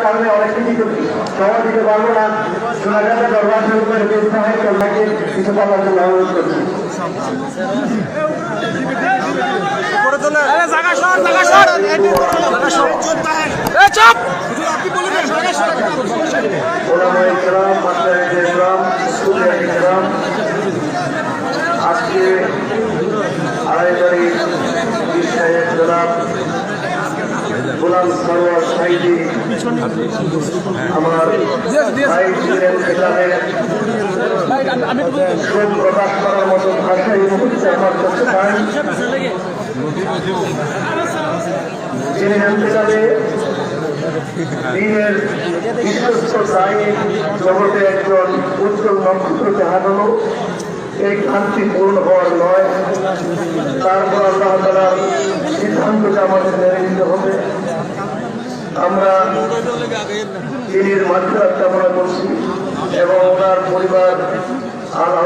কারণে অনেক কিছু জমা দিতে পারবো না। সোনাগাছা দরবার শুরু করে দিতে হয় কন্যাকে কিছু বলার জন্য অনুরোধ করছি। আজকে আড়াইবাড়ি জনাব গোলাম সরোয়ার সাইদি আমার ভাই ছিলেন সেখানে শোক প্রকাশ করার মতো ভাষা এই মুহূর্তে আমার কাছে নাই। যিনি জানতে দিনের বিশ্বস্ত সাইনিক জগতে একজন উজ্জ্বল নক্ষত্র দেখানো এই ক্রান্তি পূর্ণ হওয়ার নয়, তারপর আল্লাহ তাআলার সিদ্ধান্তকে আমাদের মেনে নিতে হবে। আমরা দিনের মাধ্যমে কামনা করছি এবং ওনার পরিবার আল্লাহ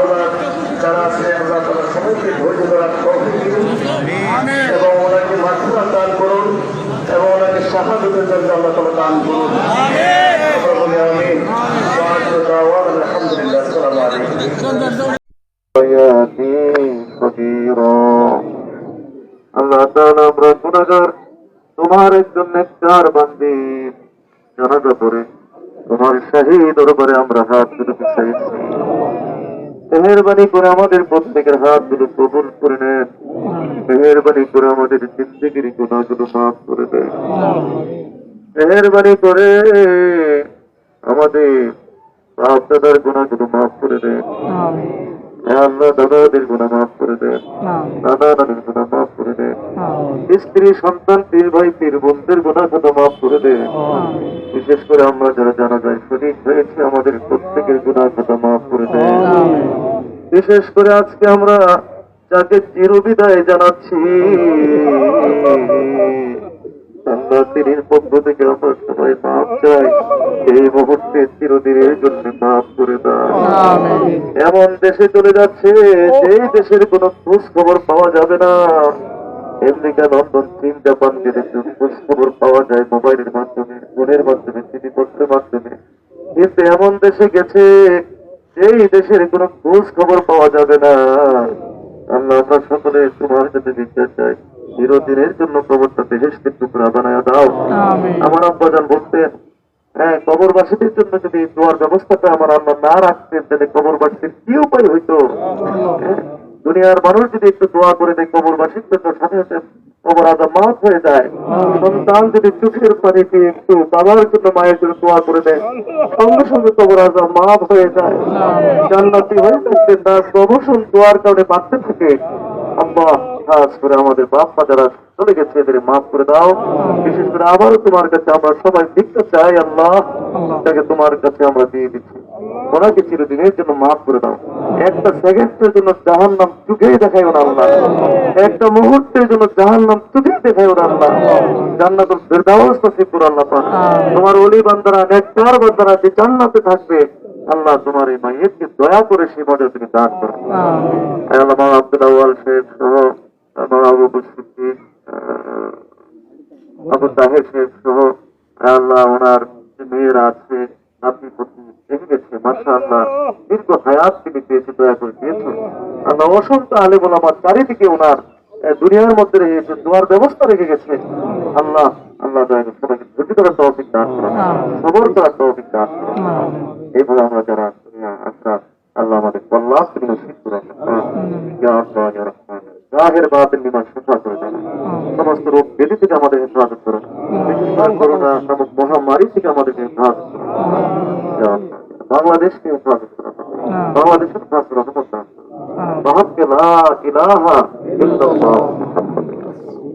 যারা আছে আল্লাহ তাআলা সবাইকে ধৈর্য ধরার তৌফিক দিন এবং ওনাকে মাধ্যমে দান করুন এবং ওনাকে শাহাদাতের জন্য আল্লাহ তাআলা দান করুন। আমিন। আলহামদুলিল্লাহ। আসসালামু আলাইকুম। আল্লাহ তাআলা আমরা গুনাহগার তোমার একজন নেককার বান্দী জানাজা করে তোমার শাহী দরবারে আমরা হাত তুলে চাইছি। মেহেরবানি করে আমাদের প্রত্যেকের হাতগুলো কবুল করে নেন। মেহেরবানি করে আমাদের জিন্দেগির গুনাহগুলো মাফ করে দেন। মেহেরবানি করে আমাদের বাপ দাদার গুনাহগুলো মাফ করে দেন। আল্লাহ দাদাদের গুনাহ মাফ করে দেন, দাদা দাদির গুনাহ মাফ করে দেন, স্ত্রী সন্তান পীর ভাই পীর বোনদের গুনাহ খাতা মাফ করে দেন। বিশেষ করে আমরা যারা জানা যায় শহীদ হয়েছে আমাদের প্রত্যেকের গুনাহ খাতা মাফ করে দেন। বিশেষ করে আজকে আমরা যাকে চিরবিদায় জানাচ্ছি আল্লাহ তিনির পক্ষ থেকে আমরা সবাই মাফ চাই। এই মুহূর্তে চিরদিনের জন্য মাফ করে দাও। এমন দেশে চলে যাচ্ছে যেই দেশের কোন খোঁজ খবর পাওয়া যাবে না। আমেরিকা, লন্ডন, চীন, জাপান খোঁজ খবর পাওয়া যায় মোবাইলের মাধ্যমে, ফোনের মাধ্যমে, চিঠিপত্রের মাধ্যমে, কিন্তু এমন দেশে গেছে যেই দেশের কোন খোঁজ খবর পাওয়া যাবে না। আল্লাহ আমরা সকলে তোমার কাছে দিতে চাই চিরদিনের জন্য কবরটা বেহেশতের টুকরা বানায় দাও। আমার আব্বাজান বলতেন কবরবাসীদের জন্য যদি দোয়ার ব্যবস্থাটা আমার আল্লাহ না রাখতেন তাহলে কবরবাসীদের কি উপায় হইতো। দুনিয়ার মানুষ যদি একটু দোয়া করে দেয় কবরবাসীর জন্য সাথে সাথে কবর আযাব মাফ হয়ে যায়। সন্তান যদি চোখের পানিতে একটু বাবার জন্য মায়ের জন্য দোয়া করে দেয় সঙ্গে সঙ্গে কবর আযাব মাফ হয়ে যায়, জান্নাতি হয়ে যাচ্ছে। তার প্রমোশন দোয়ার কারণে বাড়তে থাকে। আল্লাহ খাস করে আমাদের বাপ মা যারা চলে গেছে এদের মাফ করে দাও। বিশেষ করে আবারও তোমার কাছে আমরা সবাই ভিক্ষা চাই। আল্লাহ তাকে তোমার কাছে আমরা দিয়ে দিচ্ছি, ওনাকে চিরদিনের জন্য মাফ করে দাও। একটা সেকেন্ডের জন্য জাহান্নাম চোখেই দেখাইও না আল্লাহ, একটা মুহূর্তের জন্য জাহান্নাম চোখেই দেখাইও না আল্লাহ। জান্নাতুল ফেরদাউস নসিব করো আল্লাহ পাক। তোমার ওলি বান্দারা নেককার বান্দারা যে জান্নাতে থাকবে আল্লাহ তোমার এই মাইয়তকে দয়া করে সেই মজা তুমি দান করো। আল্লাহ মা আব্দুল আউয়াল শেখ সহ আমার আবু সিদ্দিক, আবু তাহের শেখ সহ আল্লাহ ওনার যে মেয়েরা আছে নাতি পুতি দেখে গেছে মাশাআল্লাহ দীর্ঘ হায়াত তিনি পেয়েছে, দয়া করে দিয়েছে আল্লাহ। অসংখ্য আলেম ওলামা চারিদিকে ওনার দুনিয়ার মধ্যে রেখেছে, দোয়ার ব্যবস্থা রেখে গেছে। আল্লাহ আল্লাহ দয়া করে সবাইকে ধৈর্য করার তৌফিক দান করো, সবর করার তৌফিক দান করো। এইভাবে আমরা যারা আচ্ছা আল্লাহ আমাদের আল্লাহ তুমি নসিব করো। ইয়া আল্লাহ ইয়া রহমান জাহির বাতিন বিমান শিফা করে দাও। সমস্ত রোগ ব্যাধি থেকে আমাদের হেফাজত করো, বিশেষ করে করোনা নামক মহামারী থেকে আমাদের হেফাজত করো। বাংলাদেশকে হেফাজত করো, বাংলাদেশের হেফাজত রহমত দান করো। বাহাক্কে লা ইলাহা ইল্লাল্লাহ মুহাম্মাদুর রাসূলুল্লাহ।